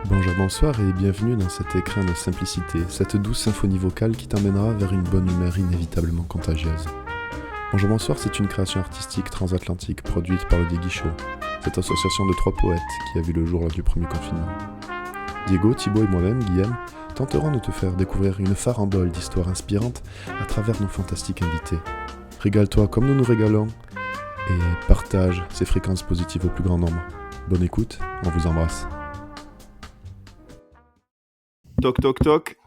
Bonjour, bonsoir et bienvenue dans cet écrin de simplicité, cette douce symphonie vocale qui t'emmènera vers une bonne humeur inévitablement contagieuse. Bonjour, bonsoir, c'est une création artistique transatlantique produite par le Diegui Show, cette association de 3 poètes qui a vu le jour lors du premier confinement. Diego, Thibaut et moi-même, Guillaume, tenterons de te faire découvrir une farandole d'histoires inspirantes à travers nos fantastiques invités. Régale-toi comme nous nous régalons et partage ces fréquences positives au plus grand nombre. Bonne écoute, on vous embrasse. Toc toc toc,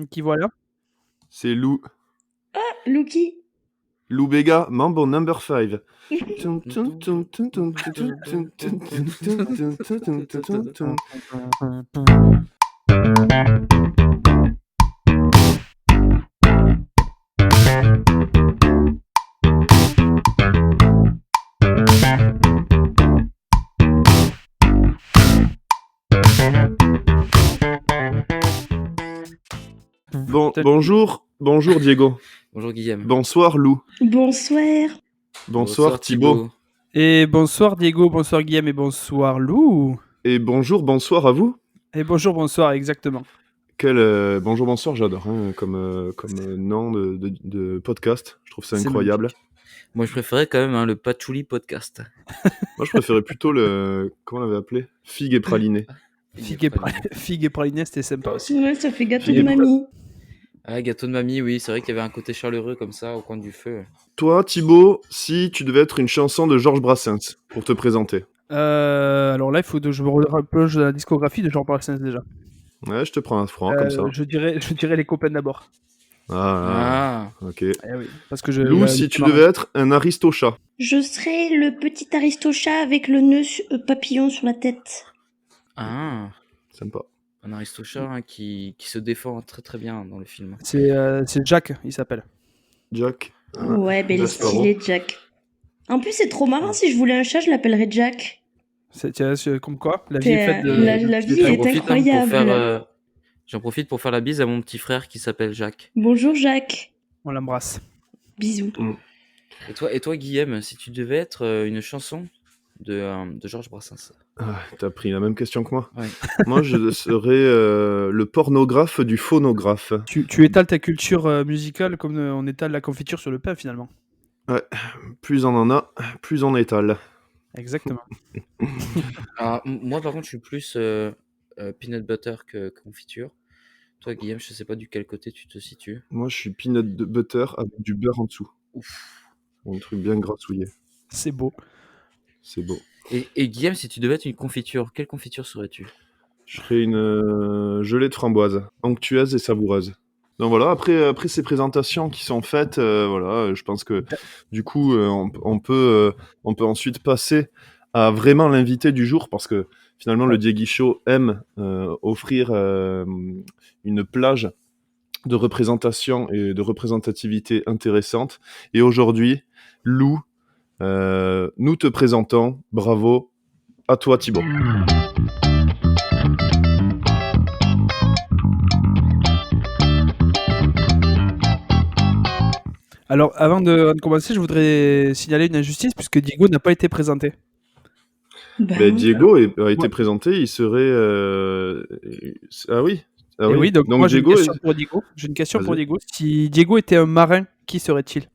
Qui voilà. c'est Lou. Lucky. Lou Bega, Mambo number 5. Bonjour Diego. Bonjour Guillaume. Bonsoir Lou. Bonsoir. Bonsoir Thibaut. Et bonsoir Diego, bonsoir Guillaume et bonsoir Lou. Et bonsoir à vous. Et bonsoir, exactement. Bonjour, bonsoir, j'adore comme nom de podcast. Je trouve ça C'est incroyable. magnifique. Moi je préférais quand même le Patchouli podcast. Moi je préférais plutôt comment on l'avait appelé, Figue et Praliné. Figue et praliné, c'était sympa aussi. Ouais, ça fait gâteau Figue de et mamie. Ah, gâteau de mamie, oui, c'est vrai qu'il y avait un côté chaleureux comme ça au coin du feu. Toi Thibaut, si tu devais être une chanson de Georges Brassens pour te présenter. Alors là, il faut que je me replonge dans la discographie de Georges Brassens déjà. Ouais, je te prends un franc comme ça. Je dirais les copains d'abord. Ok. Eh oui, parce que Lou, si tu devais être un aristo-chat. Je serais le petit aristo-chat avec le nœud papillon sur la tête. Ah, Sympa. un aristo-chat qui se défend très très bien dans le film. C'est Jack, il s'appelle. Jack. Ouais, il est Gasparo. stylé, Jack. En plus, c'est trop marrant. Si je voulais un chat, je l'appellerais Jack. C'est comme quoi la vie est faite de... La vie est incroyable. J'en profite pour faire la bise à mon petit frère qui s'appelle Jacques. Bonjour, Jacques. On l'embrasse. Bisous. Et toi Guillaume, si tu devais être une chanson de Georges Brassens. T'as pris la même question que moi. Ouais. Moi, je serais le pornographe du phonographe. Tu étales ta culture musicale comme on étale la confiture sur le pain finalement. Plus on en a, plus on étale. Exactement. Alors, moi par contre je suis plus peanut butter que confiture. Toi Guillaume, je sais pas du quel côté tu te situes. Moi, je suis peanut butter avec du beurre en dessous. Ouf. Un truc bien grassouillé. C'est beau. C'est beau. Et Guillaume, si tu devais être une confiture, quelle confiture serais-tu? Je serais une gelée de framboise, onctueuse et savoureuse. Donc voilà, après ces présentations qui sont faites, voilà, je pense que du coup, on peut ensuite passer à vraiment l'invité du jour, parce que finalement, le Diegui Show aime offrir une plage de représentation et de représentativité intéressante. Et aujourd'hui, Lou, nous te présentons. Bravo à toi, Thibaut. Alors, avant de commencer, je voudrais signaler une injustice puisque Diego n'a pas été présenté. Diego a été présenté, il serait... Ah oui. Et oui, donc moi j'ai une Diego question pour Diego. J'ai une question pour Diego. Si Diego était un marin, qui serait-il?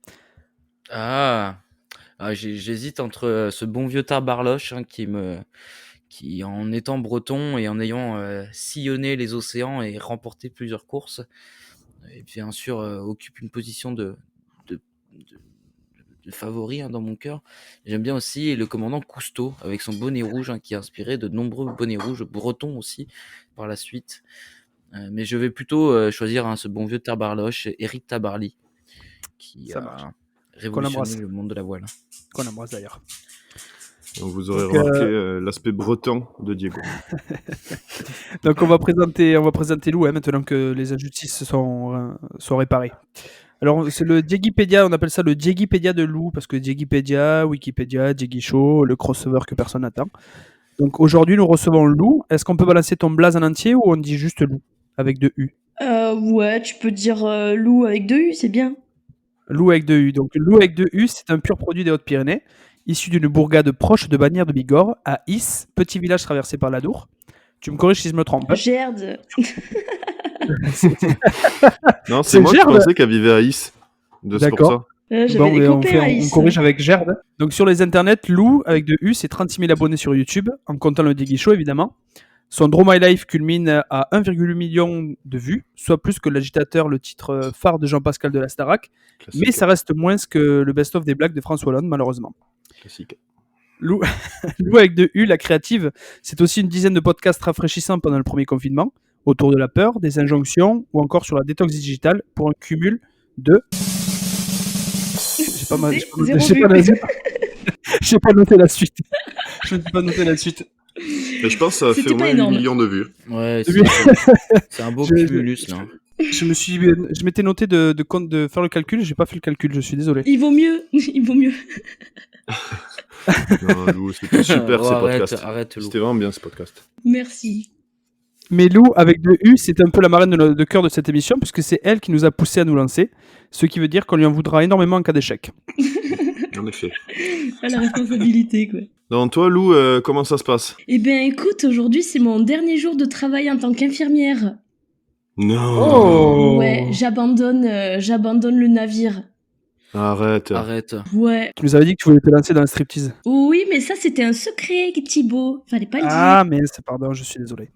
J'hésite entre ce bon vieux Tarbarloche qui en étant breton et en ayant sillonné les océans et remporté plusieurs courses, et bien sûr occupe une position de favori dans mon cœur. J'aime bien aussi le commandant Cousteau avec son bonnet rouge qui a inspiré de nombreux bonnets rouges bretons aussi par la suite. Mais je vais plutôt choisir ce bon vieux Tarbarloche, Éric Tabarly, qui a révolutionné le monde de la voile. Qu'on embrasse d'ailleurs. Donc vous aurez remarqué l'aspect breton de Diego. Donc on va présenter Lou maintenant que les injustices sont réparées. Alors c'est le Diegipédia, on appelle ça le Diegipédia de Lou, parce que Diegipédia, Wikipédia, Diegui Show, le crossover que personne n'attend. Donc aujourd'hui nous recevons Lou. Est-ce qu'on peut balancer ton blaze en entier ou on dit juste Lou avec 2 U? Ouais, tu peux dire Lou avec 2 U, c'est bien. Lou avec 2 U. Donc Lou avec 2 U, c'est un pur produit des Hautes-Pyrénées, issu d'une bourgade proche de Bagnères de Bigorre, à Is, petit village traversé par l'Adour. Tu me corriges si je me trompe. Hein. Gerde. Non, C'est c'est moi qui Gerde. pensais qu'elle vivait à Is. C'est pour D'accord. ça. J'avais Bon, des et on copains à on Is. corrige avec Gerd. Donc sur les internets, Lou, avec 2 U, c'est 36 000 abonnés sur YouTube, en comptant le Diggy Show évidemment. Son Draw My Life culmine à 1,8 million de vues, soit plus que l'agitateur, le titre phare de Jean-Pascal de la Starac. Classique. Mais ça reste moins que le best-of des blagues de François Hollande, malheureusement. Classique. Lou, Lou avec 2 U, la créative, c'est aussi une dizaine de podcasts rafraîchissants pendant le premier confinement, autour de la peur, des injonctions, ou encore sur la détox digitale, pour un cumul de... J'ai pas mal- j'ai pas noté- Zéro j'ai vue. pas noté- j'ai pas noté la suite. Je n'ai pas noté la suite. Mais je pense que ça a C'était fait au pas moins 8 énorme. millions de vues. Ouais, Oui. c'est un beau Je- cumulus là. Je m'étais noté de faire le calcul, j'ai pas fait le calcul, je suis désolé. Il vaut mieux. Il vaut mieux. Non, Lou, c'était super Oh, ces arrête, podcasts. arrête, Lou. C'était vraiment bien ce podcast. Merci. Mais Lou, avec 2 U, c'est un peu la marraine de cœur de cette émission, puisque c'est elle qui nous a poussé à nous lancer, ce qui veut dire qu'on lui en voudra énormément en cas d'échec. En effet. Pas la responsabilité, quoi. Donc toi, Lou, comment ça se passe? Eh bien, écoute, aujourd'hui, c'est mon dernier jour de travail en tant qu'infirmière. Non. Ouais, j'abandonne le navire. Arrête. Arrête. Ouais. Tu nous avais dit que tu voulais te lancer dans le striptease. Oui, mais ça, c'était un secret, Thibaut. Fallait pas le Ah, mais c'est pardon, je suis désolé.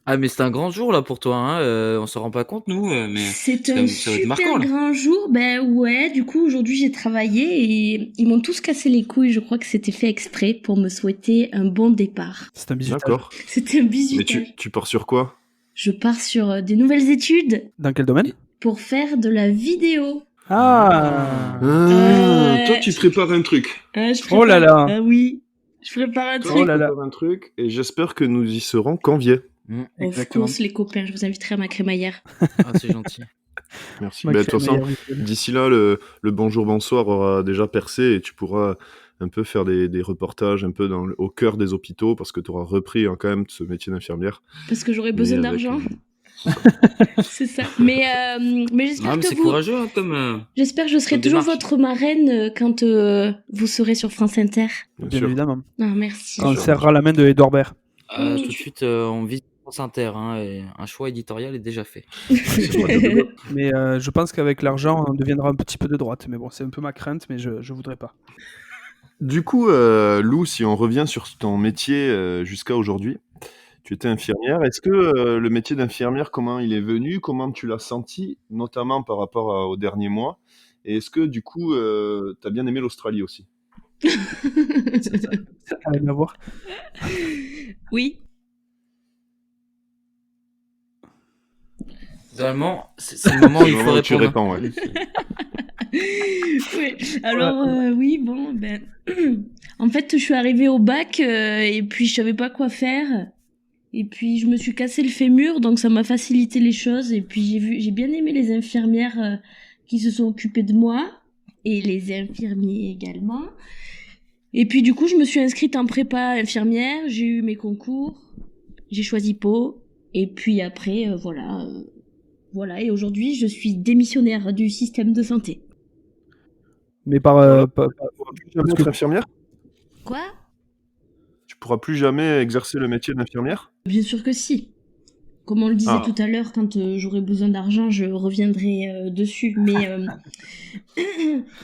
Ah, mais c'est un grand jour là pour toi, hein. On se rend pas compte, nous, dire. mais C'est ça un va être super marquant, là. grand jour. Ben ouais, du coup, aujourd'hui, j'ai travaillé et ils m'ont tous cassé les couilles. Je crois que c'était fait exprès pour me souhaiter un bon départ. C'est un bisutage. D'accord. C'était un Mais bisutage. tu pars sur quoi? Je pars sur des nouvelles études Dans quel domaine? pour faire de la vidéo. Ah. Ouais. Toi, tu prépares un truc. Je Oh là là. Ah oui. Je prépare un Toi, truc. Oh là là. tu prépares un truc et j'espère que nous y serons conviés. Mm. Of Exactement. course, les copains, je vous inviterai à ma crémaillère. Ah, c'est gentil. Merci. Ma Ben, de toute façon, crémaillère virtuelle. d'ici là, le bonjour bonsoir aura déjà percé et tu pourras un peu faire des reportages un peu au cœur des hôpitaux parce que tu auras repris quand même ce métier d'infirmière. Parce que j'aurais Mais besoin avec, d'argent. C'est ça. Mais j'espère Ah, mais que c'est vous... courageux, hein, comme. J'espère que je serai Comme toujours démarche. votre marraine quand vous serez sur France Inter. Bien sûr. évidemment. Ah, merci. Quand on sûr. serrera la main de Edouard Baird. Tout de suite, on vise France Inter, hein, et un choix éditorial est déjà fait. C'est pas de- Mais je pense qu'avec l'argent, on deviendra un petit peu de droite. Mais bon, c'est un peu ma crainte, mais je voudrais pas. Du coup, Lou, si on revient sur ton métier jusqu'à aujourd'hui, tu étais infirmière. Est-ce que le métier d'infirmière, comment il est venu? Comment tu l'as senti, notamment par rapport aux derniers mois? Et est-ce que du coup, tu as bien aimé l'Australie aussi? Ça n'a rien à voir. Oui. Normalement, c'est le moment où il faut Vraiment, tu répondre. réponds, ouais. Ouais. Alors, oui, bon, ben... en fait, je suis arrivée au bac et puis je savais pas quoi faire. Et puis, je me suis cassé le fémur, donc ça m'a facilité les choses. Et puis, j'ai bien aimé les infirmières qui se sont occupées de moi. Et les infirmiers également. Et puis, du coup, je me suis inscrite en prépa infirmière. J'ai eu mes concours. J'ai choisi Pau. Et puis après, voilà. Voilà, et aujourd'hui, je suis démissionnaire du système de santé. Mais par. Voilà. Pas- Tu pourras plus jamais Parce que- être infirmière? Quoi? Tu pourras plus jamais exercer le métier d'infirmière? Bien sûr que si. Comme on le disait Ah. tout à l'heure, quand j'aurai besoin d'argent, je reviendrai dessus.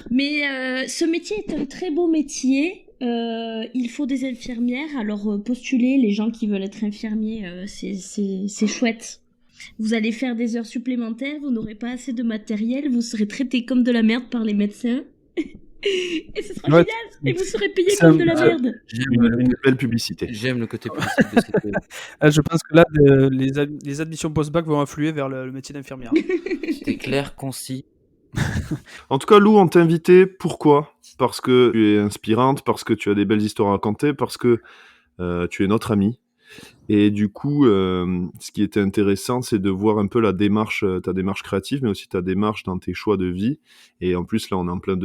Mais ce métier est un très beau métier. Il faut des infirmières. Alors postulez, les gens qui veulent être infirmiers, c'est chouette. Vous allez faire des heures supplémentaires, vous n'aurez pas assez de matériel, vous serez traité comme de la merde par les médecins. Et ce sera Ouais, génial. Et vous serez payé c'est comme un- de la merde. Une belle publicité. J'aime le côté positif de cette. Je pense que là, les admissions post-bac vont affluer vers le métier d'infirmière. C'était clair, concis. En tout cas, Lou, on t'a invité. Pourquoi? Parce que tu es inspirante, parce que tu as des belles histoires à raconter, parce que tu es notre amie. Et du coup, ce qui était intéressant, c'est de voir un peu ta démarche créative, mais aussi ta démarche dans tes choix de vie. Et en plus, là, on est en plein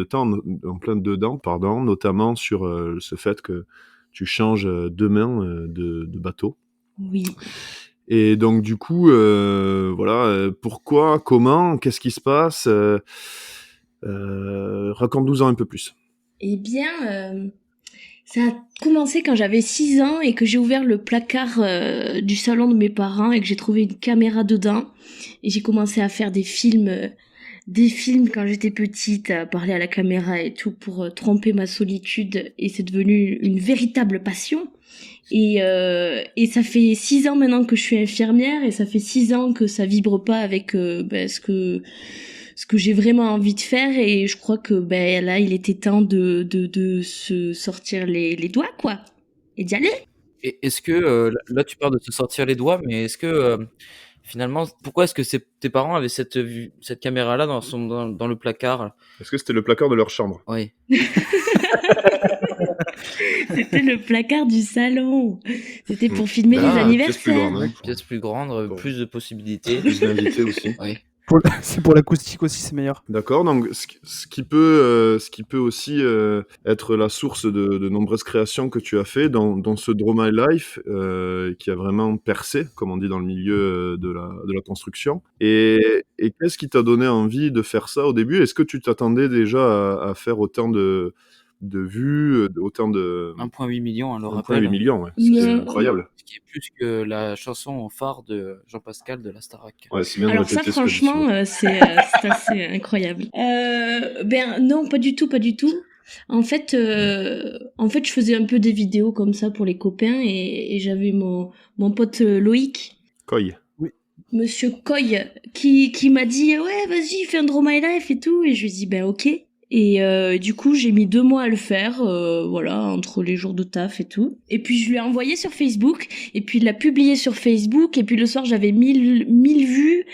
dedans, notamment sur ce fait que tu changes demain de bateau. Oui. Et donc, du coup, voilà, pourquoi, comment, qu'est-ce qui se passe? Raconte-nous-en un peu plus. Eh bien, Ça a commencé quand j'avais 6 ans et que j'ai ouvert le placard du salon de mes parents et que j'ai trouvé une caméra dedans. Et j'ai commencé à faire des films quand j'étais petite, à parler à la caméra et tout pour tromper ma solitude. Et c'est devenu une véritable passion. Et ça fait 6 ans maintenant que je suis infirmière et ça fait 6 ans que ça vibre pas avec ce que j'ai vraiment envie de faire, et je crois que là il était temps de se sortir les doigts, quoi, et d'y aller. Et est-ce que là tu parles de te sortir les doigts, mais est-ce que finalement, pourquoi est-ce que tes parents avaient cette caméra-là dans le placard? Est-ce que c'était le placard de leur chambre? Oui. C'était le placard du salon. C'était pour filmer les Pièce plus anniversaires. grande, hein. Une pièce plus grande, Bon. plus de possibilités. Plus d'invités aussi. Oui. C'est pour l'acoustique aussi, c'est meilleur. D'accord, donc ce qui peut aussi être la source de nombreuses créations que tu as fait dans ce Draw My Life, qui a vraiment percé, comme on dit dans le milieu de la construction. Et qu'est-ce qui t'a donné envie de faire ça au début? Est-ce que tu t'attendais déjà à faire autant de vues, autant de 1,8 million, alors 1,8 rappel. million, ouais. Ce qui est Ouais. incroyable. Ce qui est plus que la chanson phare de Jean-Pascal de la Starac. Ouais, c'est bien de Alors ça, répéter ce que tu franchement, dis. c'est assez incroyable. Non, pas du tout. En fait, je faisais un peu des vidéos comme ça pour les copains, et j'avais mon pote Loïc, Coy. Monsieur Coy, qui m'a dit ouais, vas-y, fais un Draw My Life et tout, et je lui ai dit ok. Et du coup, j'ai mis 2 mois à le faire, voilà, entre les jours de taf et tout. Et puis je lui ai envoyé sur Facebook, et puis il l'a publié sur Facebook, et puis le soir j'avais 1000 vues,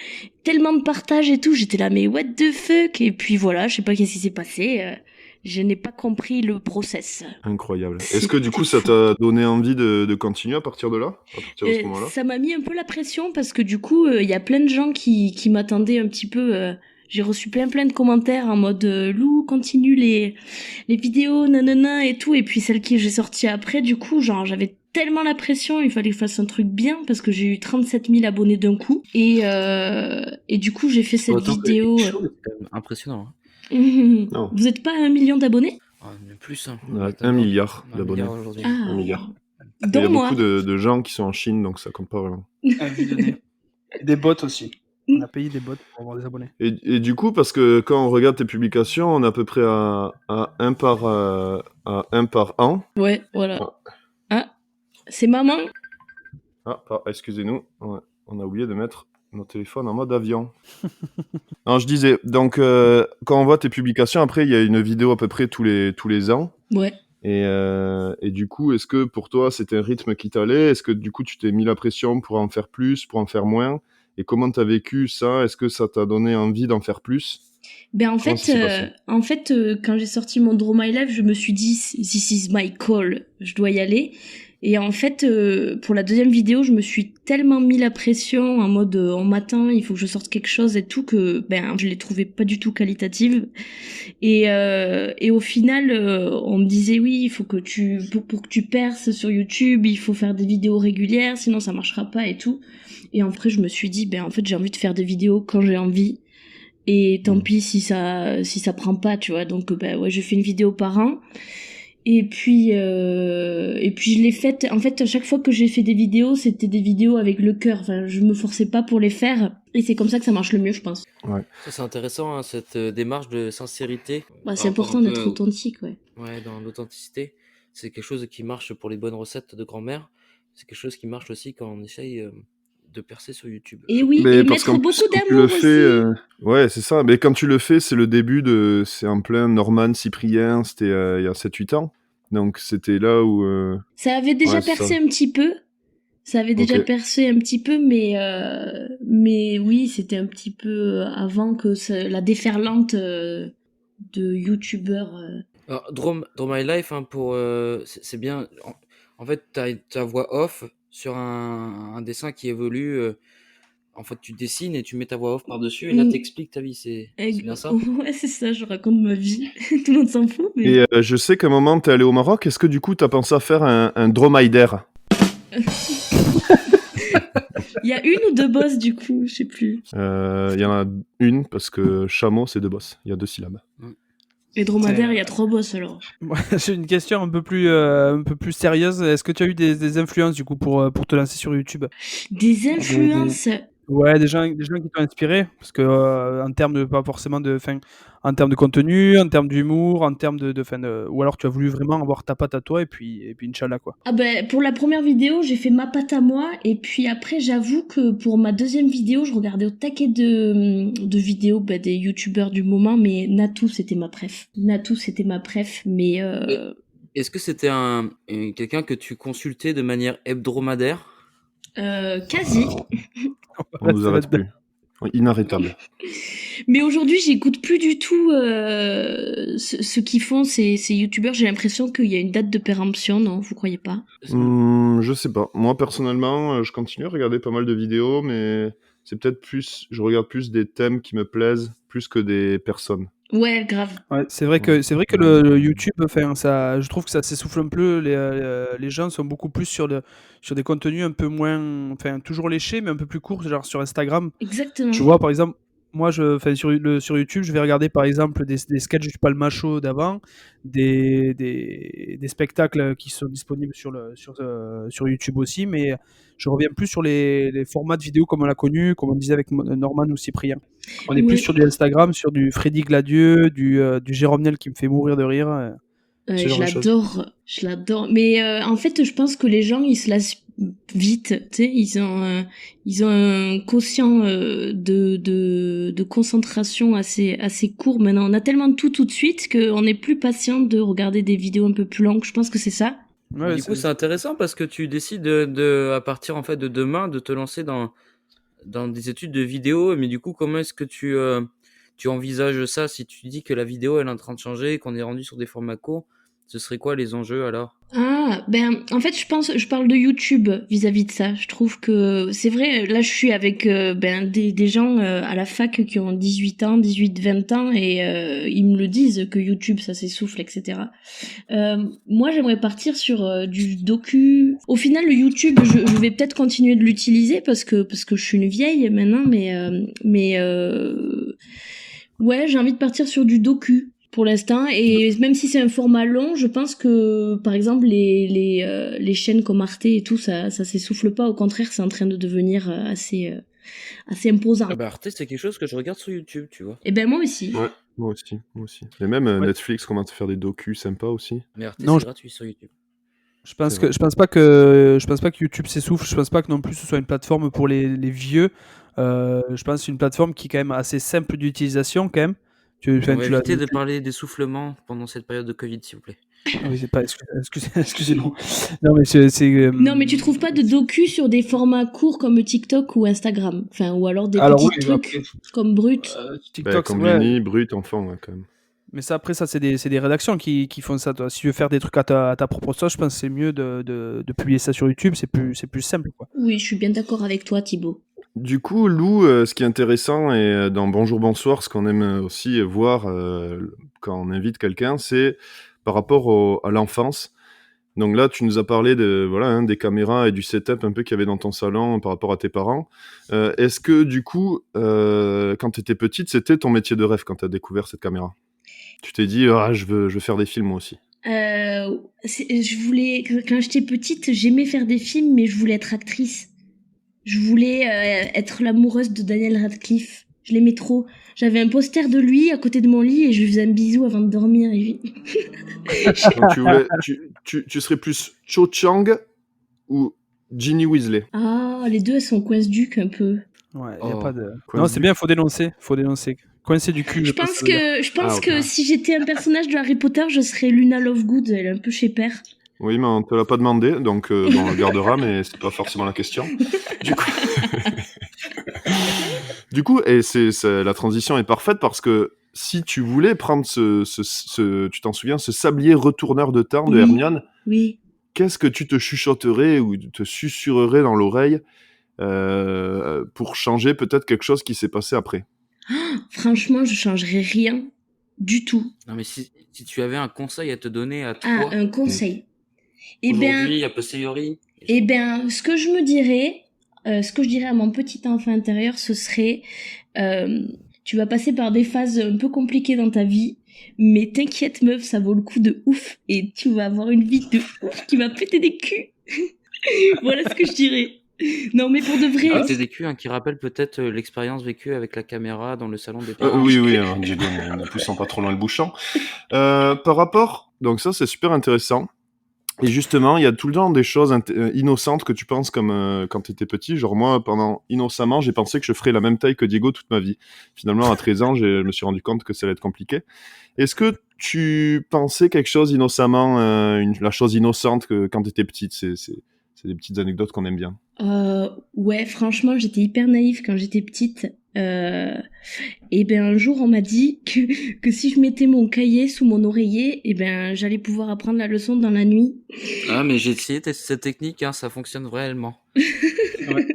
tellement de partages et tout. J'étais là, mais what the fuck? Et puis voilà, je sais pas qu'est-ce qui s'est passé. Je n'ai pas compris le process. Incroyable. C'est Est-ce que du coup ça t'a donné envie de continuer à partir de là? À partir de ce moment-là? Ça m'a mis un peu la pression parce que du coup, il y a plein de gens qui m'attendaient un petit peu. J'ai reçu plein de commentaires en mode Lou, continue les vidéos, nanana et tout. Et puis celle que j'ai sortie après, du coup, genre j'avais tellement la pression, il fallait que je fasse un truc bien parce que j'ai eu 37 000 abonnés d'un coup. Et du coup, j'ai fait cette vidéo. C'est quand même impressionnant. Hein. Non. Vous êtes pas à 1 million d'abonnés? Même plus. Hein. On a 1 milliard Un d'abonnés. milliard aujourd'hui. Ah, 1 milliard. Il y dont a moi. beaucoup de gens qui sont en Chine, donc ça compte pas vraiment. Un vue de nez. Et des bots aussi. On a payé des bots pour avoir des abonnés. Et du coup, parce que quand on regarde tes publications, on est à peu près à un par an. Ouais, voilà. Ah, c'est maman. Excusez-nous, on a oublié de mettre nos téléphones en mode avion. Non, je disais, donc quand on voit tes publications, après il y a une vidéo à peu près tous les ans. Ouais. Et du coup, est-ce que pour toi c'était un rythme qui t'allait? Est-ce que du coup tu t'es mis la pression pour en faire plus, pour en faire moins? Et comment t'as vécu ça? Est-ce que ça t'a donné envie d'en faire plus? Ben Comment ça s'est passé? quand j'ai sorti mon Draw My Life, je me suis dit this is my call, je dois y aller. Et en fait, pour la deuxième vidéo, je me suis tellement mis la pression en mode en matin, il faut que je sorte quelque chose et tout, que je l'ai trouvée pas du tout qualitative. Et au final, on me disait oui, il faut que pour que tu perces sur YouTube, il faut faire des vidéos régulières, sinon ça marchera pas et tout. Et après, je me suis dit en fait, j'ai envie de faire des vidéos quand j'ai envie. Et tant pis si ça prend pas, tu vois. Donc ouais, je fais une vidéo par an. Et puis je l'ai faite. En fait, à chaque fois que j'ai fait des vidéos, c'était des vidéos avec le cœur. Enfin, je me forçais pas pour les faire. Et c'est comme ça que ça marche le mieux, je pense. Ouais. Ça, c'est intéressant, hein, cette démarche de sincérité. C'est important d'être authentique, ouais. Ouais, dans l'authenticité. C'est quelque chose qui marche pour les bonnes recettes de grand-mère. C'est quelque chose qui marche aussi quand on essaye de percer sur YouTube. Et oui, Mais et parce mettre beaucoup d'amour aussi. Ouais, c'est ça. Mais quand tu le fais, c'est le début c'est en plein Norman Cyprien, c'était il y a 7-8 ans. Donc c'était là où... Ça avait déjà percé un petit peu. Ça avait déjà percé un petit peu, mais oui, c'était un petit peu avant que la déferlante de youtubeurs. Alors, Draw My Life, hein, c'est bien. En fait, t'as ta voix off sur un dessin qui évolue. En fait, tu dessines et tu mets ta voix off par-dessus, et là, t'expliques ta vie. C'est bien ça? Ouais, c'est ça, je raconte ma vie. Tout le monde s'en fout. Mais... Et je sais qu'à un moment, t'es allé au Maroc. Est-ce que du coup, t'as pensé à faire un dromadaire? Il y a 1 ou 2 bosses, du coup, je sais plus. Il y en a une, parce que chameau, c'est 2 bosses. Il y a 2 syllabes. Et dromadaire, il y a 3 boss alors. Moi, j'ai une question un peu plus sérieuse. Est-ce que tu as eu des influences du coup pour te lancer sur YouTube? Des influences. Ouais, des gens qui t'ont inspiré, parce que en termes de pas forcément en termes de contenu, en termes d'humour, en termes ou alors tu as voulu vraiment avoir ta patte à toi et puis Inch'Allah quoi. Ah ben, pour la première vidéo, j'ai fait ma patte à moi, et puis après, j'avoue que pour ma deuxième vidéo, je regardais au taquet de vidéos des youtubeurs du moment, mais Natou, c'était ma préf. Mais Est-ce que c'était quelqu'un que tu consultais de manière hebdomadaire? quasi. On nous arrête plus. Inarrêtable. Mais aujourd'hui, j'écoute plus du tout ce qu'ils font ces youtubeurs. J'ai l'impression qu'il y a une date de péremption, non? Vous croyez pas? Je sais pas. Moi, personnellement, je continue à regarder pas mal de vidéos, mais c'est peut-être plus... Je regarde plus des thèmes qui me plaisent, plus que des personnes. Ouais, grave. Ouais, c'est vrai que le YouTube, je trouve que ça s'essouffle un peu. Les gens sont beaucoup plus sur des contenus un peu moins, toujours léchés, mais un peu plus courts, genre sur Instagram. Exactement. Tu vois, par exemple, moi, sur YouTube, je vais regarder par exemple des sketchs du Palma Show d'avant, des spectacles qui sont disponibles sur YouTube aussi, mais je reviens plus sur les formats de vidéos comme on l'a connu, comme on disait avec Norman ou Cyprien. On est plus sur du Instagram, sur du Freddy Gladieux, du Jérôme Niel qui me fait mourir de rire. Ce genre de choses. Je l'adore. Mais en fait, je pense que les gens, ils se lassent vite. Tu sais, ils ont un quotient de concentration assez court. Maintenant, on a tellement de tout de suite qu'on est plus patient de regarder des vidéos un peu plus longues. Je pense que c'est ça. Ouais, Du coup, c'est intéressant parce que tu décides à partir en fait de demain de te lancer dans des études de vidéo. Mais du coup, comment est-ce que tu envisages ça si tu dis que la vidéo elle est en train de changer, qu'on est rendu sur des formats courts? Ce serait quoi les enjeux alors? Ah, ben, en fait, je parle de YouTube vis-à-vis de ça. Je trouve que c'est vrai, là, je suis avec des gens à la fac qui ont 18 ans, 20 ans, et ils me le disent que YouTube, ça s'essouffle, etc. Moi, j'aimerais partir sur du docu. Au final, le YouTube, je vais peut-être continuer de l'utiliser parce que je suis une vieille maintenant, mais ouais, j'ai envie de partir sur du docu pour l'instant, et même si c'est un format long, je pense que par exemple les chaînes comme Arte et tout, ça s'essouffle pas, au contraire, c'est en train de devenir assez imposant. Ah bah Arte, c'est quelque chose que je regarde sur YouTube, tu vois. Et ben moi aussi. Ouais, moi aussi. Et même Netflix commence à faire des docus sympas aussi. Mais Arte, Non, c'est gratuit sur YouTube. Je pense pas que YouTube s'essouffle. Je pense pas que non plus ce soit une plateforme pour les vieux. Je pense que c'est une plateforme qui est quand même assez simple d'utilisation quand même. On va éviter de parler d'essoufflement pendant cette période de Covid, s'il vous plaît. Oui, c'est pas. Excusez-moi. Non mais Non, mais tu trouves pas de docu sur des formats courts comme TikTok ou Instagram, ou alors des petits trucs comme Brut. TikTok, comme Lini, Brut, enfin, ouais, quand même. Mais ça, après, ça, c'est des rédactions qui font ça. Toi. Si tu veux faire des trucs à ta propre sauce, je pense que c'est mieux de publier ça sur YouTube. C'est plus simple, quoi. Oui, je suis bien d'accord avec toi, Thibaut. Du coup, Lou, ce qui est intéressant, et dans Bonjour Bonsoir, ce qu'on aime aussi voir quand on invite quelqu'un, c'est par rapport à l'enfance. Donc là, tu nous as parlé des caméras et du setup un peu qu'il y avait dans ton salon par rapport à tes parents. Est-ce que du coup, quand tu étais petite, c'était ton métier de rêve quand tu as découvert cette caméra? Tu t'es dit, je veux faire des films moi aussi. Quand j'étais petite, j'aimais faire des films, mais je voulais être actrice. Je voulais être l'amoureuse de Daniel Radcliffe. Je l'aimais trop. J'avais un poster de lui à côté de mon lit et je lui faisais un bisou avant de dormir. Donc tu serais plus Cho Chang ou Ginny Weasley? Ah, les deux, elles sont coince-duc un peu. Ouais, y a pas de... Non, c'est bien, faut dénoncer. Coincer du cul. Je pense que si j'étais un personnage de Harry Potter, je serais Luna Lovegood. Elle est un peu chez père. Oui, mais on te l'a pas demandé, donc on le gardera, mais c'est pas forcément la question. Du coup, et la transition est parfaite parce que si tu voulais prendre tu t'en souviens, ce sablier retourneur de temps de Hermione, oui. Qu'est-ce que tu te chuchoterais ou te susurrerais dans l'oreille pour changer peut-être quelque chose qui s'est passé après? Franchement, je changerais rien du tout. Non, mais si tu avais un conseil à te donner à toi... Ah, un conseil. Aujourd'hui, a posteriori... ce que je dirais à mon petit enfant intérieur, ce serait tu vas passer par des phases un peu compliquées dans ta vie, Mais t'inquiète meuf, ça vaut le coup de ouf et tu vas avoir une vie de ouf qui va péter des culs. Voilà ce que je dirais. Non mais pour de vrai. Péter des culs, qui rappelle peut-être l'expérience vécue avec la caméra dans le salon des parents. Oui, Diego, ne poussons pas trop loin le bouchon. Par rapport, donc ça c'est super intéressant. Et justement, il y a tout le temps des choses innocentes que tu penses comme quand tu étais petit. Genre moi, innocemment, j'ai pensé que je ferais la même taille que Diego toute ma vie. Finalement, à 13 ans, je me suis rendu compte que ça allait être compliqué. Est-ce que tu pensais quelque chose innocemment, la chose innocente que quand tu étais petite? C'est des petites anecdotes qu'on aime bien. Ouais, franchement, j'étais hyper naïve quand j'étais petite. Et ben un jour, on m'a dit que si je mettais mon cahier sous mon oreiller, et ben j'allais pouvoir apprendre la leçon dans la nuit. Ah, mais j'ai essayé cette technique, ça fonctionne réellement. Ouais.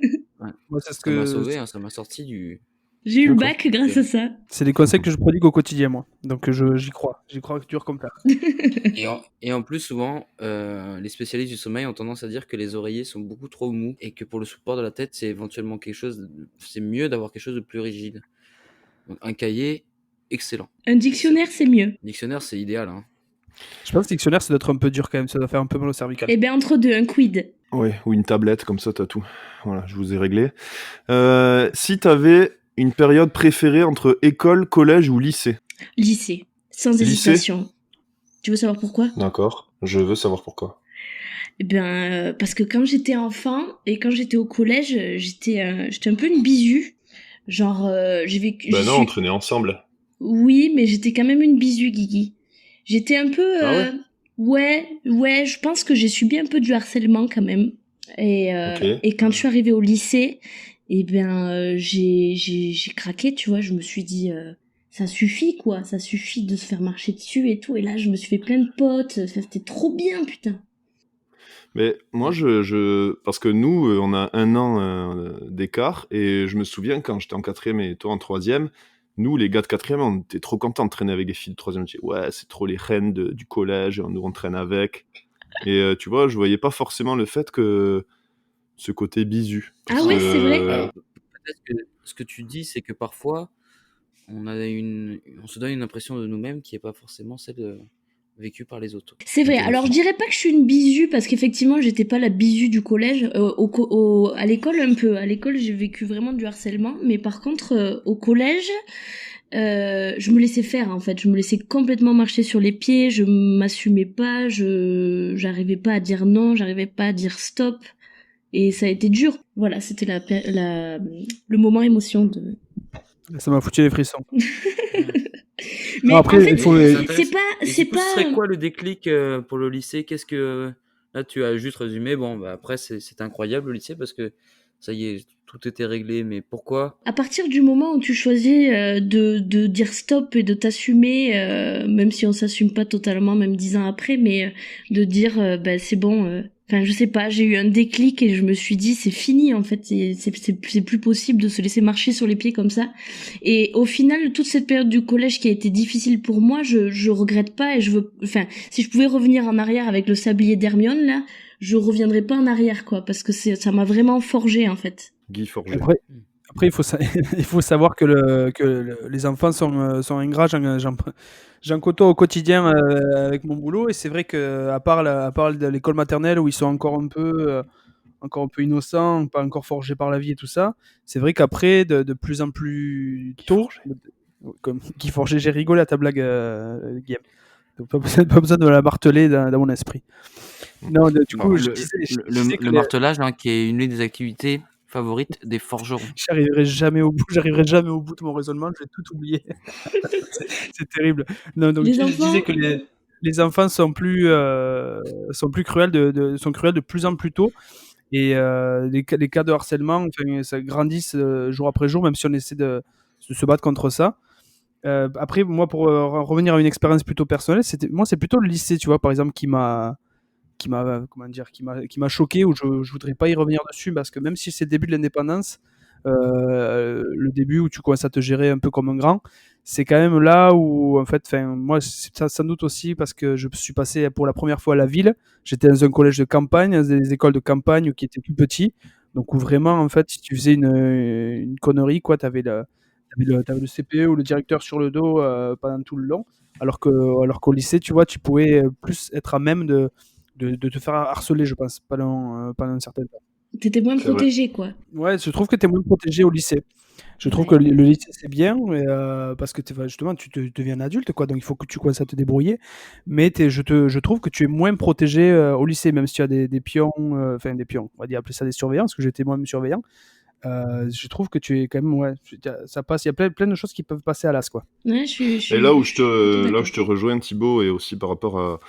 Moi, c'est ce Ça m'a que sauvé, ça m'a sorti du... J'ai eu le D'accord. bac grâce à ça. c'est des conseils que je prodigue au quotidien, moi. Donc j'y crois dur comme fer. Et en plus, souvent, les spécialistes du sommeil ont tendance à dire que les oreillers sont beaucoup trop mous et que pour le support de la tête, c'est éventuellement c'est mieux d'avoir quelque chose de plus rigide. Donc un cahier, excellent. Un dictionnaire, c'est mieux. Dictionnaire, c'est idéal. Je pense que le dictionnaire, ça doit être un peu dur quand même, ça doit faire un peu mal au cervical. Et ben entre deux, un quid. Ouais, ou une tablette, comme ça t'as tout. Voilà, je vous ai réglé. Si t'avais une période préférée entre école, collège ou lycée? Lycée, sans Lycée hésitation. Tu veux savoir pourquoi? D'accord, je veux savoir pourquoi. Eh ben parce que quand j'étais enfant et quand j'étais au collège, j'étais un peu une bisu. Genre j'ai vécu. Bah non, on traînait ensemble. Oui, mais j'étais quand même une bisu, Guigui. J'étais un peu. Ah ouais Ouais, je pense que j'ai subi un peu du harcèlement quand même. Ok. Et quand je suis arrivée au lycée, eh ben j'ai craqué, tu vois. Je me suis dit ça suffit quoi, ça suffit de se faire marcher dessus et tout. Et là je me suis fait plein de potes. C'était trop bien, putain. Mais moi, parce que nous, on a 1 an d'écart, et je me souviens quand j'étais en 4e et toi en 3e, nous, les gars de 4e, on était trop contents de traîner avec des filles de 3e. On disait, ouais, c'est trop les reines du collège, nous on traîne avec. Et tu vois, je voyais pas forcément le fait que ce côté bisu. Ah ouais, c'est vrai. Alors, peut-être que ce que tu dis, c'est que parfois, on se donne une impression de nous-mêmes qui n'est pas forcément celle vécue par les autres. C'est vrai. Alors je dirais pas que je suis une bisu parce qu'effectivement j'étais pas la bisu du collège. À l'école un peu. À l'école j'ai vécu vraiment du harcèlement, mais par contre au collège je me laissais faire en fait. Je me laissais complètement marcher sur les pieds. Je m'assumais pas. J'arrivais pas à dire non. J'arrivais pas à dire stop. Et ça a été dur. Voilà, c'était le moment émotion de. Ça m'a foutu les frissons. Mais Non, après, en fait, il faut- c'est pas. Ce serait quoi le déclic pour le lycée? Qu'est-ce que... Là, tu as juste résumé. Bon, bah, après, c'est incroyable le lycée parce que ça y est, tout était réglé. Mais pourquoi? À partir du moment où tu choisis de dire stop et de t'assumer, même si on s'assume pas totalement, même 10 ans après, mais de dire bah, c'est bon. Enfin, je sais pas, j'ai eu un déclic et je me suis dit c'est fini en fait, c'est plus possible de se laisser marcher sur les pieds comme ça. Et au final, toute cette période du collège qui a été difficile pour moi, je regrette pas et je veux, enfin, si je pouvais revenir en arrière avec le sablier d'Hermione là, je reviendrais pas en arrière quoi, parce que ça m'a vraiment forgé en fait. Guy Forger. Après, il faut savoir que les enfants sont ingrats. J'en côtoie au quotidien avec mon boulot, et c'est vrai que à part de l'école maternelle où ils sont encore un peu innocents, pas encore forgés par la vie et tout ça, c'est vrai qu'après, de plus en plus tôt, comme Guy Forger, j'ai rigolé à ta blague, Guillaume. Donc pas besoin de la marteler dans mon esprit. Non, du coup, Bon, je disais que le martelage, qui est une des activités favorites des forgerons. j'arriverai jamais au bout de mon raisonnement, je vais tout oublier. C'est terrible. Non, donc Les je enfants disais que les enfants sont plus cruels sont cruels de plus en plus tôt, et les cas de harcèlement, enfin, ça grandissent jour après jour, même si on essaie de se battre contre ça. Après, moi, pour revenir à une expérience plutôt personnelle, c'est plutôt le lycée, tu vois, par exemple, qui m'a choqué, où je voudrais pas y revenir dessus, parce que même si c'est le début de l'indépendance, le début où tu commences à te gérer un peu comme un grand, c'est quand même là où, en fait, moi, c'est ça, sans doute aussi parce que je suis passé pour la première fois à la ville. J'étais dans un collège de campagne, dans des écoles de campagne qui étaient plus petits, donc où vraiment, en fait, si tu faisais une connerie, quoi, t'avais T'avais le CPE ou le directeur sur le dos pendant tout le long, alors qu'au lycée, tu vois, tu pouvais plus être à même de te faire harceler, je pense, pendant un certain temps. T'étais moins C'est vrai. protégé, quoi. Ouais, je trouve que tu es moins protégé au lycée. Je trouve que Ouais. le lycée, c'est bien, parce que justement, tu deviens adulte, quoi, donc il faut que tu commences à te débrouiller. Mais je trouve que tu es moins protégé au lycée, même si tu as des pions, enfin des pions, on va dire appeler ça des surveillants, parce que j'étais moi-même surveillant. Je trouve que tu es quand même, ouais, ça passe, il y a plein de choses qui peuvent passer à l'as, quoi. Ouais, je Et là où je suis plutôt te, là où d'accord. je te rejoins, Thibaut, et aussi par rapport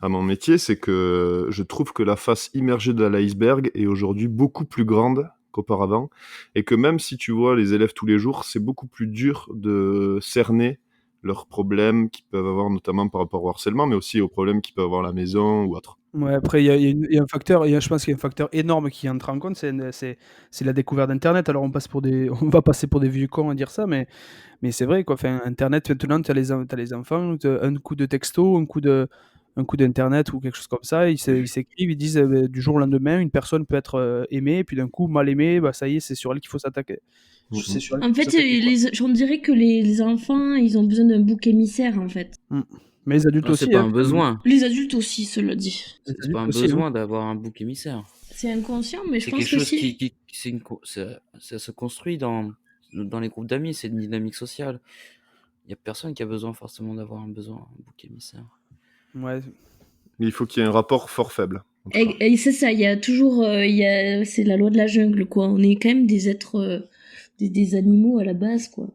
à mon métier, c'est que je trouve que la face immergée de l'iceberg est aujourd'hui beaucoup plus grande qu'auparavant, et que même si tu vois les élèves tous les jours, c'est beaucoup plus dur de cerner leurs problèmes qu'ils peuvent avoir, notamment par rapport au harcèlement, mais aussi aux problèmes qu'ils peuvent avoir à la maison ou autre. Ouais, après, il y a un facteur, je pense qu'il y a un facteur énorme qui entre en compte, c'est la découverte d'Internet. Alors, on va passer pour des vieux cons à dire ça, mais c'est vrai, quoi. Enfin, Internet, maintenant, t'as les enfants, un coup de texto, un coup d'Internet ou quelque chose comme ça, ils s'écrivent, ils disent du jour au lendemain, une personne peut être aimée, et puis d'un coup, mal aimée, bah, ça y est, c'est sur elle qu'il faut s'attaquer. C'est sur elle En qu'il faut fait, s'attaquer, quoi. on dirait que les enfants, ils ont besoin d'un bouc émissaire, en fait. Mais les adultes Non, c'est aussi, pas hein, un finalement. besoin. Les adultes aussi, cela dit. Les C'est pas un adultes aussi, hein. besoin d'avoir un bouc émissaire. C'est inconscient, mais je C'est pense quelque que chose si. ça se construit dans les groupes d'amis, c'est une dynamique sociale. Il y a personne qui a besoin forcément d'avoir un bouc émissaire. Ouais. Mais il faut qu'il y ait un rapport fort faible. en tout cas. Et c'est ça, il y a toujours, c'est la loi de la jungle, quoi. On est quand même des êtres, des animaux à la base, quoi.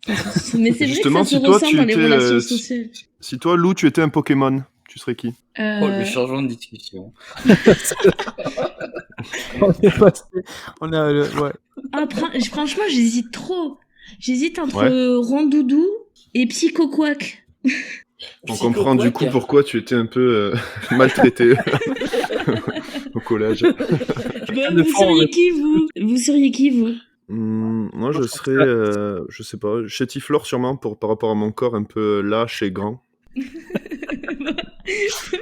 Mais c'est vrai que Justement, ça se si toi, ressent tu dans les étais, relations sociales. si toi, Lou, tu étais un Pokémon, tu serais qui? Oh, le changement de discussion. On est passé, ouais. Ah, franchement, j'hésite trop. J'hésite entre Ouais. Rondoudou et Psycho-Quack. On comprend du coup pourquoi tu étais un peu maltraité au collège. De Vous fond, seriez qui, vous? Vous seriez qui, vous? Moi, je je trouve serais, que je sais pas, chétiflore sûrement par rapport à mon corps un peu lâche et grand.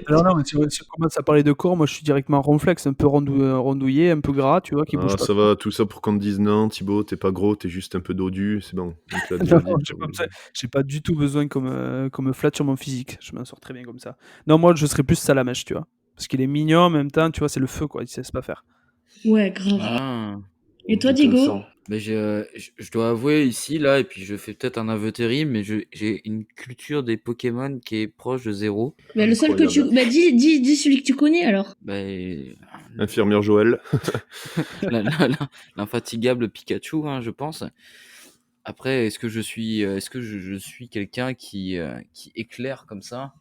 Alors non, mais si on commence à parler de corps, moi je suis directement ronflex, un peu rondouillé, un peu gras, tu vois, qui bouge Ah, pas ça trop. va, tout ça pour qu'on te dise non, Thibaut, t'es pas gros, t'es juste un peu dodu, c'est bon. On te l'a Non, déjà dit. j'ai pas du tout besoin qu'on me flatte sur mon physique. Je m'en sors très bien comme ça. Non, moi je serais plus Salamèche, tu vois. Parce qu'il est mignon en même temps, tu vois, c'est le feu, quoi, il se laisse pas faire. Ouais, grave. Ah. Et toi, Putain, Diego? sang. Mais je dois avouer ici, là, et puis je fais peut-être un aveu terrible, mais j'ai une culture des Pokémon qui est proche de zéro. Bah, le seul que tu. Incroyable. Bah, dis celui que tu connais, alors. Infirmière Joël. L'infatigable Pikachu, hein, je pense. Après, est-ce que je suis quelqu'un qui éclaire comme ça?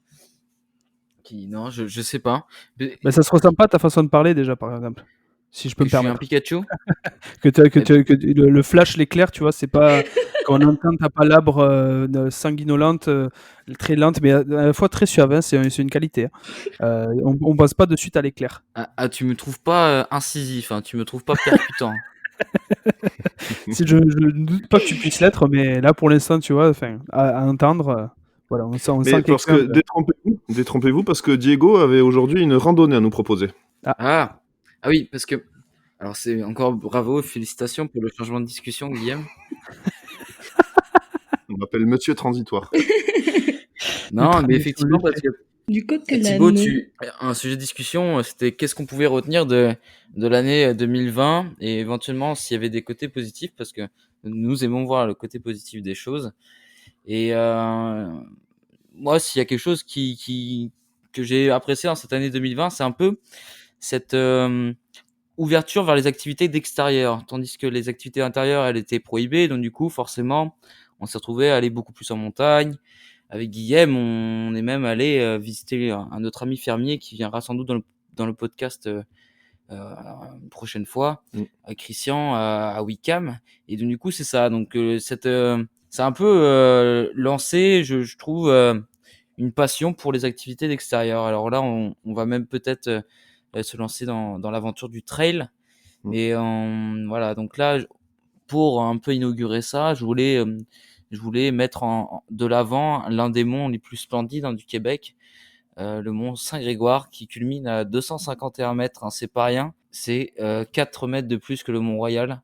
Non, je sais pas. Mais Mais ça se ressent pas ta façon de parler déjà, par exemple. Si je peux que me je suis un permettre. Pikachu? Que le flash, l'éclair, tu vois, c'est pas. Quand on entend ta palabre sanguinolente, très lente, mais à la fois très suave, hein, c'est une qualité, hein. On passe pas de suite à l'éclair. Tu me trouves pas incisif, hein, tu me trouves pas percutant. Si je ne doute pas que tu puisses l'être, mais là pour l'instant, tu vois, enfin, à entendre, voilà, on sent Mais parce quelqu'un. que détrompez-vous parce que Diego avait aujourd'hui une randonnée à nous proposer. Ah oui, parce que alors c'est encore bravo, félicitations pour le changement de discussion, Guillaume. On m'appelle Monsieur Transitoire. Non, mais effectivement, parce que Du coq que Thibaut, l'âne. un sujet de discussion, c'était qu'est-ce qu'on pouvait retenir de l'année 2020 et éventuellement s'il y avait des côtés positifs, parce que nous aimons voir le côté positif des choses. Et moi, s'il y a quelque chose que j'ai apprécié dans cette année 2020, c'est un peu cette ouverture vers les activités d'extérieur, tandis que les activités intérieures, elles étaient prohibées, donc du coup, forcément, on s'est retrouvé à aller beaucoup plus en montagne. Avec Guillaume, on est même allé visiter un autre ami fermier qui viendra sans doute dans le podcast une prochaine fois, avec Christian à Wickham. Et donc du coup, c'est ça. Donc c'est un peu lancé, je trouve, une passion pour les activités d'extérieur. Alors là, on va même peut-être se lancer dans l'aventure du trail. Mais voilà, donc là, pour un peu inaugurer ça, je voulais mettre de l'avant l'un des monts les plus splendides du Québec, le mont Saint-Grégoire, qui culmine à 251 mètres. Hein, c'est pas rien. C'est 4 mètres de plus que le mont Royal.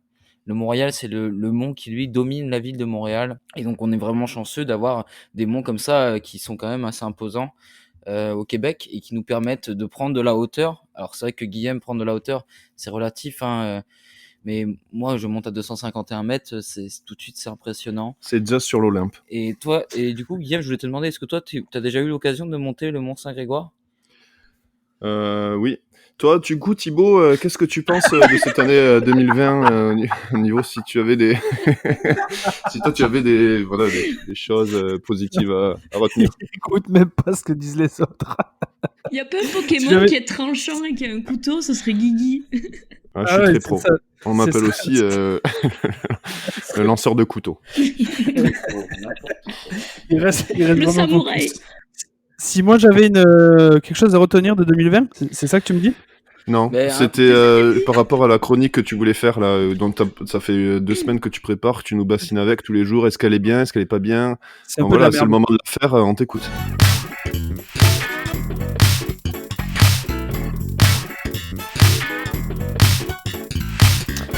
Le Montréal, c'est le mont qui, lui, domine la ville de Montréal. Et donc, on est vraiment chanceux d'avoir des monts comme ça qui sont quand même assez imposants au Québec et qui nous permettent de prendre de la hauteur. Alors, c'est vrai que Guillaume, prendre de la hauteur, c'est relatif, hein, mais moi, je monte à 251 mètres, tout de suite, c'est impressionnant. C'est déjà sur l'Olympe. Et toi, et du coup, Guillaume, je voulais te demander, est-ce que toi, tu as déjà eu l'occasion de monter le Mont Saint-Grégoire ? Oui. Toi, du coup, Thibaut, qu'est-ce que tu penses de cette année 2020 au niveau si tu avais des si toi tu avais des choses positives à retenir. Écoute même pas ce que disent les autres. Il y a pas un Pokémon j'avais- qui est tranchant et qui a un couteau, ce serait Guigui. Ah, je suis très pro. c'est ça. On m'appelle ça. aussi le lanceur de couteau. Il reste Le vraiment samouraï. focus. Si moi j'avais quelque chose à retenir de 2020, c'est ça que tu me dis ? Non, Mais, c'était par rapport à la chronique que tu voulais faire là, dont ça fait 2 semaines que tu prépares, que tu nous bassines avec tous les jours. Est-ce qu'elle est bien, est-ce qu'elle est pas bien? C'est un Donc peu de voilà, la c'est le merde. moment de la faire. On t'écoute.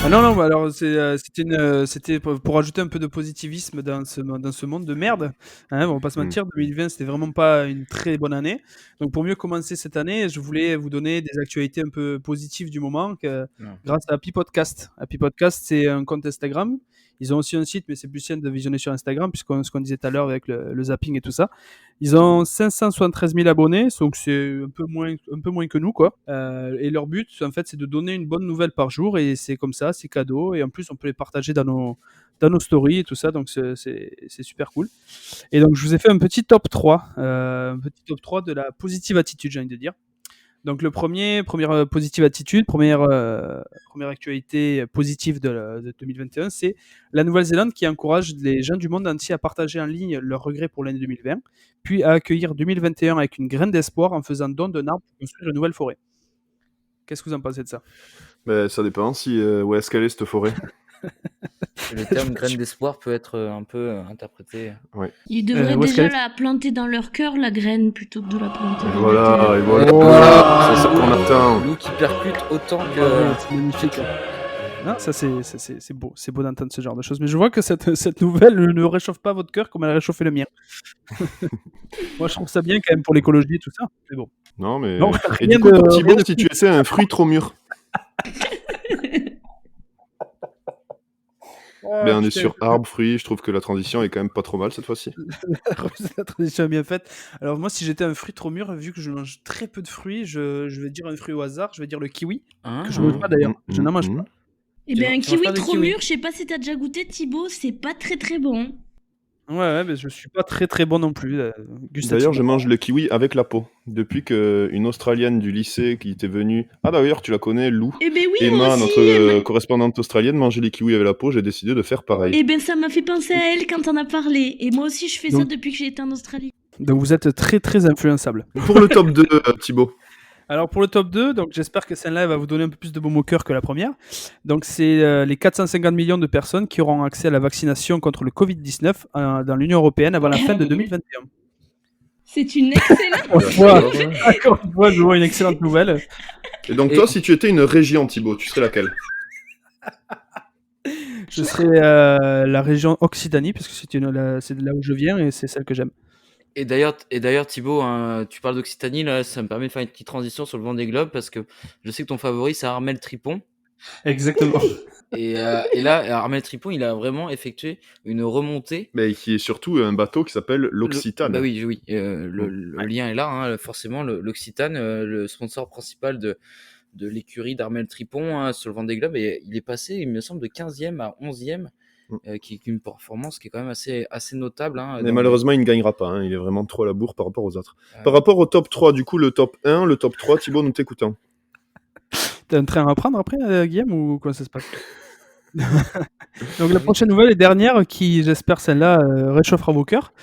Ah non, bah alors c'était pour ajouter un peu de positivisme dans ce monde de merde. Hein, on va pas se mentir, 2020 c'était vraiment pas une très bonne année. Donc pour mieux commencer cette année, je voulais vous donner des actualités un peu positives du moment grâce à Happy Podcast. Happy Podcast, c'est un compte Instagram. Ils ont aussi un site, mais c'est plus simple de visionner sur Instagram, puisque ce qu'on disait tout à l'heure avec le zapping et tout ça. Ils ont 573 000 abonnés, donc c'est un peu moins que nous, quoi. Et leur but, en fait, c'est de donner une bonne nouvelle par jour, et c'est comme ça, c'est cadeau, et en plus, on peut les partager dans nos stories et tout ça, donc c'est super cool. Et donc, je vous ai fait un petit top 3 de la positive attitude, j'ai envie de dire. Donc le première positive attitude, première actualité positive de 2021, c'est la Nouvelle-Zélande qui encourage les gens du monde entier à partager en ligne leurs regrets pour l'année 2020, puis à accueillir 2021 avec une graine d'espoir en faisant don d'un arbre pour construire une nouvelle forêt. Qu'est-ce que vous en pensez de ça ? Ben, ça dépend si où est-ce qu'elle est cette forêt. Le terme graine d'espoir peut être un peu interprété. Ils devraient où est-ce déjà qu'elle est la planter dans leur cœur, la graine, plutôt que de la planter Et dans voilà, la et terre. voilà, Oh. voilà, c'est ça qu'on attend. Loup qui percute autant que... C'est magnifique. Non, ça c'est beau d'entendre ce genre de choses. Mais je vois que cette nouvelle ne réchauffe pas votre cœur comme elle a réchauffé le mien. Moi, je trouve ça bien quand même pour l'écologie et tout ça. Mais bon. Non, mais. Non, Et rien du coup, de- toi, rien Thibaut, de si plus. tu étais un fruit trop mûr, ben on est sur arbre, fruit. Je trouve que la transition est quand même pas trop mal cette fois-ci. La transition est bien faite. Alors moi, si j'étais un fruit trop mûr, vu que je mange très peu de fruits, je vais dire un fruit au hasard. Je vais dire le kiwi, Hein que je mange pas d'ailleurs. Je n'en mange pas. Eh Tu ben, un manges kiwi pas de trop kiwi. mûr, je sais pas si t'as déjà goûté, Thibaut, c'est pas très très bon. Ouais, mais je suis pas très très bon non plus. D'ailleurs, je mange le kiwi avec la peau. Depuis qu'une Australienne du lycée qui était venue. Ah, d'ailleurs, tu la connais, Lou. Eh ben oui, Emma, moi aussi. notre correspondante australienne, mangeait les kiwis avec la peau. J'ai décidé de faire pareil. Eh ben, ça m'a fait penser à elle quand on a parlé. Et moi aussi, je fais ça Donc- depuis que j'ai été en Australie. Donc vous êtes très très influençable. Pour le top 2, Thibaut. Alors pour le top 2, donc j'espère que celle-là va vous donner un peu plus de baume au cœur que la première. Donc c'est les 450 millions de personnes qui auront accès à la vaccination contre le Covid-19 dans l'Union Européenne avant la fin de 2021. C'est une excellente. Encore une fois, je vois une excellente nouvelle. Et donc, Et- toi, si tu étais une région, Thibaut, tu serais laquelle? Je serai la région Occitanie, parce que c'est de là où je viens et c'est celle que j'aime. Et d'ailleurs, Thibaut, hein, tu parles d'Occitanie, là, ça me permet de faire une petite transition sur le Vendée Globe parce que je sais que ton favori, c'est Armel Tripon. Exactement. Et là, Armel Tripon, il a vraiment effectué une remontée. Mais qui est surtout un bateau qui s'appelle l'Occitane. Bah oui. Le lien est là, hein, forcément. L'Occitane, le sponsor principal de l'écurie d'Armel Tripon hein, sur le Vendée Globe, et il est passé, il me semble, de 15e à 11e, qui est une performance qui est quand même assez notable. Hein, Mais malheureusement, il ne gagnera pas. Hein. Il est vraiment trop à la bourre par rapport aux autres. Par rapport au top 3, du coup, le top 1, le top 3, Thibaut, nous t'écoutons. T'as un train à prendre après, Guillaume, ou comment ça se passe? Donc la prochaine nouvelle et dernière, qui j'espère celle-là réchauffera vos cœurs,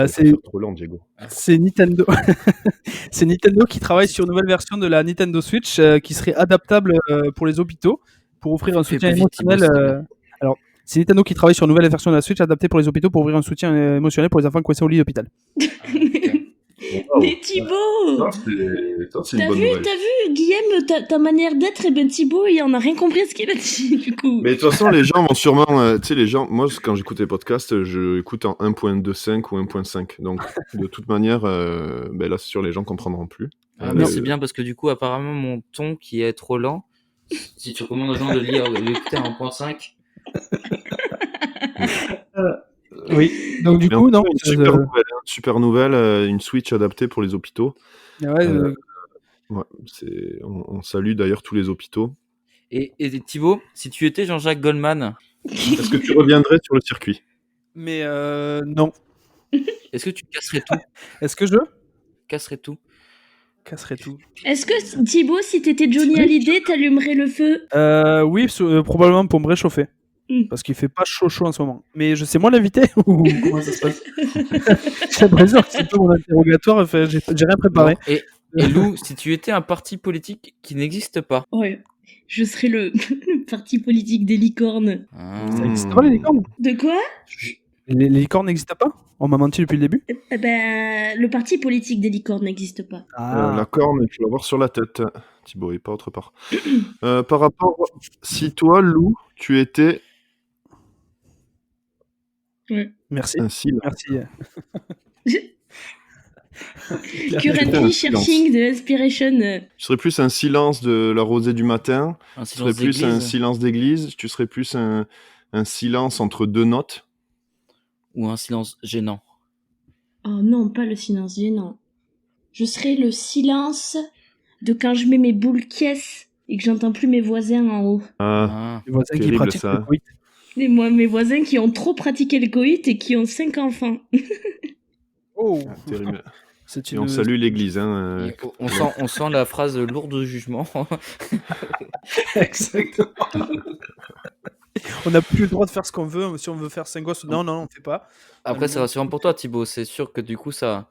c'est trop lent, Diego. c'est Nintendo. C'est Nintendo qui travaille sur une nouvelle version de la Nintendo Switch qui serait adaptable pour les hôpitaux pour offrir un Fais soutien plus vite, émotionnel. Thibaut, s'il te plaît. Alors, c'est Nintendo qui travaille sur une nouvelle version de la Switch adaptée pour les hôpitaux pour offrir un soutien émotionnel pour les enfants coincés au lit d'hôpital. Mais Thibaut, Ça, c'est une t'as bonne vu, nouvelle. Guillaume, ta manière d'être, et ben Thibaut, il en a rien compris à ce qu'il a dit, du coup. Mais de toute façon, les gens vont sûrement. Tu sais, les gens. Moi, quand j'écoute les podcasts, je écoute en 1.25 ou 1.5. Donc, de toute manière, ben là, c'est sûr, les gens comprendront plus. Ah, mais c'est bien parce que du coup, apparemment, mon ton qui est trop lent, si tu recommandes aux gens de l'écouter à 1.5, Oui. Donc du Mais en coup, tout non. cas, super nouvelle, une Switch adaptée pour les hôpitaux. Ouais, Ouais, on salue d'ailleurs tous les hôpitaux. Et Thibaut, si tu étais Jean-Jacques Goldman, Est-ce que tu reviendrais sur le circuit? mais non. est-ce que tu casserais tout Est-ce que je Casserais tout casserais tout? Est-ce que Thibaut, si t'étais Johnny Hallyday, t'allumerais le feu? Oui, probablement pour me réchauffer. Parce qu'il fait pas chaud en ce moment. Mais je sais moi l'invité ou comment ça se passe? J'ai l'impression que c'est pas mon interrogatoire. Enfin, j'ai rien préparé. Non. Et Lou, si tu étais un parti politique qui n'existe pas, Ouais. Je serais le parti politique des licornes. Ça existe pas les licornes? De quoi? Les licornes n'existent pas? On m'a menti depuis le début. Eh ben, le parti politique des licornes n'existe pas. La corne, il faut l'avoir sur la tête, Thibaut, et pas autre part. Par rapport, si toi, Lou, tu étais Merci. un cil, Merci. Currently searching the inspiration. tu serais plus un silence de la rosée du matin, un tu serais silence plus un d'église silence d'église, tu serais plus un silence entre deux notes. ou un silence gênant. Oh non, pas le silence gênant. Je serais le silence de quand je mets mes boules caisses et que j'entends plus mes voisins en haut. Ah. Les voisins qui Terrible, pratiquent ça. le coït. Et moi, mes voisins qui ont trop pratiqué le coït et qui ont 5 enfants. Oh, Terrible. c'est Et on salue l'église. Hein, Et on sent la phrase lourde de jugement. Exactement. On n'a plus le droit de faire ce qu'on veut. Si on veut faire 5 gosses, non, on fait pas. Après, c'est rassurant pour toi, Thibaut. C'est sûr que du coup, ça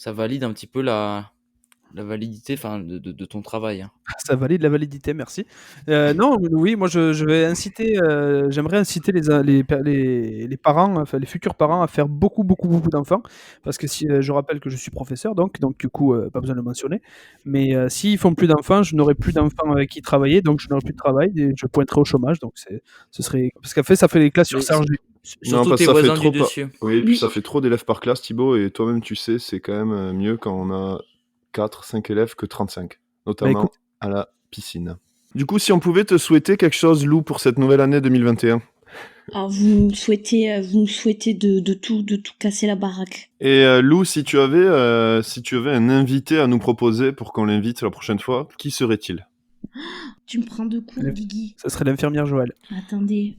valide un petit peu la validité de ton travail. Hein. Ça valide la validité, merci. Non, oui, moi je vais inciter, j'aimerais inciter les parents, enfin les futurs parents à faire beaucoup d'enfants, parce que si je rappelle que je suis professeur, donc du coup pas besoin de le mentionner. Mais s'ils font plus d'enfants, je n'aurai plus d'enfants avec qui travailler, donc je n'aurai plus de travail et je pointerai au chômage. Donc ce serait parce qu'en fait ça fait les classes Mais surchargées. Surtout parce tes que ça fait voisins trop du dessus. Oui, puis ça fait trop d'élèves par classe, Thibaut, et toi-même tu sais, c'est quand même mieux quand on a 4-5 élèves que 35, notamment écoute. à la piscine. Du coup, si on pouvait te souhaiter quelque chose, Lou, pour cette nouvelle année 2021. Alors, vous me souhaitez de tout casser la baraque. Et Lou, si tu avais un invité à nous proposer pour qu'on l'invite la prochaine fois, qui serait-il? Tu me prends de court, Guigui. Ça serait l'infirmière Joël. Attendez.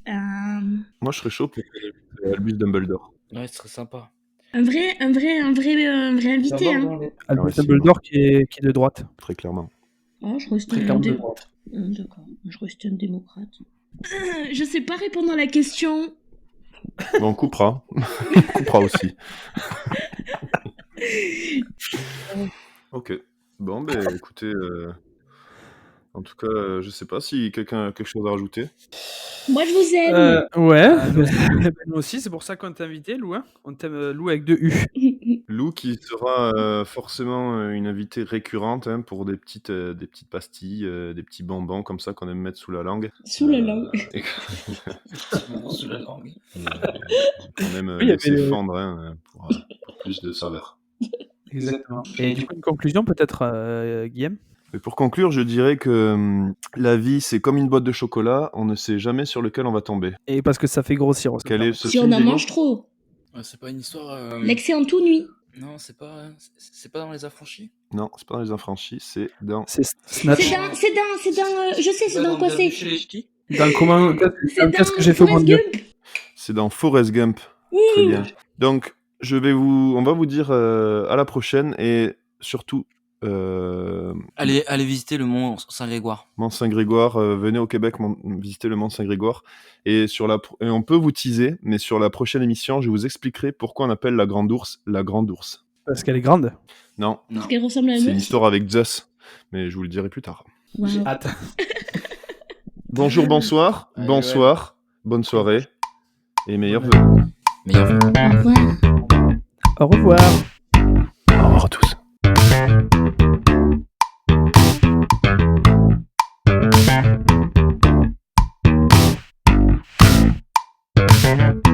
Moi, je serais chaud pour Albus Dumbledore. Ouais, ce serait sympa. Un vrai invité, hein. Albus si, Dumbledore qui est de droite. Très clairement. Oh, je reste Très un clairement de dé- droite. D'accord, je reste un démocrate. Je sais pas répondre à la question. Bon, on coupera. On coupera aussi. Ok. Bon, ben écoutez, en tout cas, je sais pas si quelqu'un a quelque chose à rajouter. Moi, je vous aime. Ouais, nous aussi, c'est pour ça qu'on t'a invité, Lou. Hein, on t'aime Lou avec 2 U. Lou qui sera forcément une invitée récurrente hein, pour des petites pastilles, des petits bonbons comme ça qu'on aime mettre sous la langue. Sous la langue. Et Sous la langue. qu'on aime Oui, il y laisser avait- fondre hein, pour plus de saveur. Exactement. Et du coup, une conclusion peut-être, Guillaume? Et pour conclure, je dirais que la vie, c'est comme une boîte de chocolat, on ne sait jamais sur lequel on va tomber. Et parce que ça fait grossir aussi. Quel est ce Si film, on en Diego mange trop. C'est pas une histoire. L'excès en tout nuit. Non, c'est pas dans Les Affranchis. Non, c'est pas dans Les Affranchis, c'est dans... C'est Snatch. C'est dans, je sais, c'est dans quoi c'est. Chez les ch'tis. Dans comment C'est qu'est-ce dans que j'ai fait au Forrest bon Dieu? Gump. C'est dans Forrest Gump. Très bien. Donc, on va vous dire à la prochaine et surtout, Allez visiter le mont Saint-Grégoire. Mont Saint-Grégoire, venez au Québec visiter le Mont Saint-Grégoire. Et on peut vous teaser, mais sur la prochaine émission, je vous expliquerai pourquoi on appelle la Grande Ourse la Grande Ourse. Parce qu'elle est grande. Non, Parce qu'elle ressemble à c'est un une ours. histoire avec Zeus, mais je vous le dirai plus tard. Wow. Hâte. Bonjour, bonsoir, Allez, bonsoir, bonne soirée et meilleurs vœux. Meilleur vœu. Au revoir. Au revoir. Au revoir à tous. Salut.